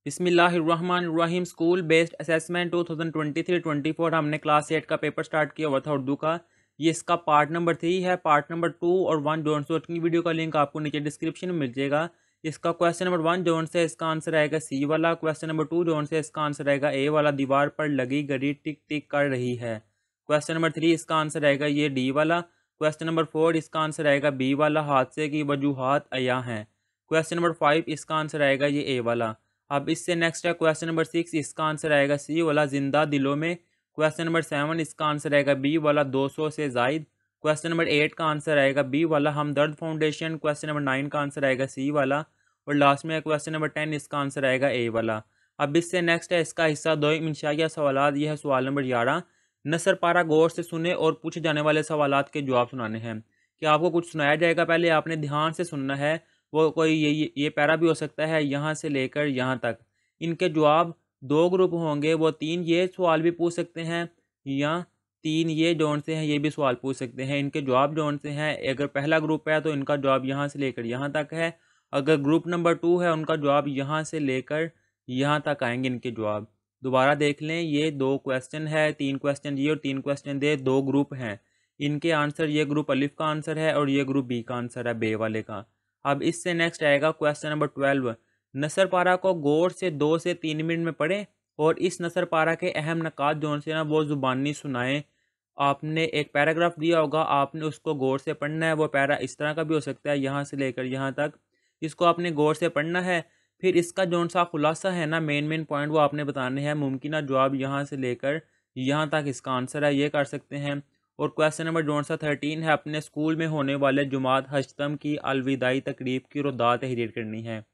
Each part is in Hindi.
बिस्मिल्लाहिर्रहमानिर्रहीम। स्कूल बेस्ड असेसमेंट 2023-24 हमने क्लास 8 का पेपर स्टार्ट किया हुआ था उर्दू का। ये इसका पार्ट नंबर 3 है। पार्ट नंबर 2 और 1 जोन से की वीडियो का लिंक आपको नीचे डिस्क्रिप्शन में मिल जाएगा। इसका क्वेश्चन नंबर 1 जोन से इसका आंसर आएगा सी वाला। क्वेश्चन नंबर 2 जोन से इसका आंसर आएगा ए वाला, दीवार पर लगी घड़ी टिक टिक कर रही है। क्वेश्चन नंबर 3 इसका आंसर आएगा ये डी वाला। क्वेश्चन नंबर 4 इसका आंसर आएगा बी वाला, हादसे की वजूहात अया हैं। क्वेश्चन नंबर 5 इसका आंसर आएगा ये ए वाला। अब इससे नेक्स्ट है क्वेश्चन नंबर 6, इसका आंसर आएगा सी वाला, जिंदा दिलों में। क्वेश्चन नंबर 7 इसका आंसर आएगा बी वाला, 200 से जायद। क्वेश्चन नंबर 8 का आंसर आएगा बी वाला, हमदर्द फाउंडेशन। क्वेश्चन नंबर 9 का आंसर आएगा सी वाला। और लास्ट में क्वेश्चन नंबर 10 इसका आंसर आएगा ए वाला। अब इससे नेक्स्ट है इसका हिस्सा 2 इंशाइया सवाल। यह है सवाल नंबर 11। नसर पारा गौर से सुने और पूछे जाने वाले सवालात के जवाब सुनाने हैं। कि आपको कुछ सुनाया जाएगा, पहले आपने ध्यान से सुनना है। वो कोई ये पैरा भी हो सकता है यहाँ से लेकर यहाँ तक। इनके जवाब 2 ग्रुप होंगे। वो 3 ये सवाल भी पूछ सकते हैं या 3 ये जोन से हैं ये भी सवाल पूछ सकते हैं। इनके जवाब जोन से हैं। अगर पहला ग्रुप है तो इनका जवाब यहाँ से लेकर यहाँ तक है। अगर ग्रुप नंबर 2 है उनका जवाब यहाँ से लेकर यहाँ तक आएंगे इनके जवाब। दोबारा देख लें, ये 2 क्वेश्चन है, 3 क्वेश्चन ये और 3 क्वेश्चन दे, 2 ग्रुप हैं। इनके आंसर ये ग्रुप अलिफ का आंसर है और ये ग्रुप बी का आंसर है, बे वाले का। अब इससे नेक्स्ट आएगा क्वेश्चन नंबर 12। नसर पारा को गौर से 2 से 3 मिनट में पढ़ें और इस नसर पारा के अहम नकात जो से ना वो ज़ुबानी सुनाएं। आपने एक पैराग्राफ दिया होगा, आपने उसको गौर से पढ़ना है। वो पैरा इस तरह का भी हो सकता है, यहाँ से लेकर यहाँ तक। इसको आपने गौर से पढ़ना है। फिर इसका जौन सा खुलासा है ना, मेन पॉइंट वो आपने बताने हैं। मुमकिन जवाब यहाँ से लेकर यहाँ तक इसका आंसर है, ये कर सकते हैं। और क्वेश्चन नंबर जौन सा 13 है, अपने स्कूल में होने वाले जुमात हजतम की अलविदाई तकरीब की रुदात तहरीर करनी है।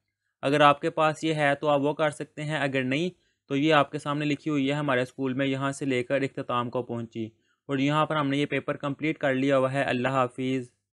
अगर आपके पास ये है तो आप वो कर सकते हैं, अगर नहीं तो ये आपके सामने लिखी हुई है हमारे स्कूल में यहाँ से लेकर इख्तिताम को पहुँची। और यहाँ पर हमने ये पेपर कंप्लीट कर लिया हुआ है। अल्लाह हाफिज़।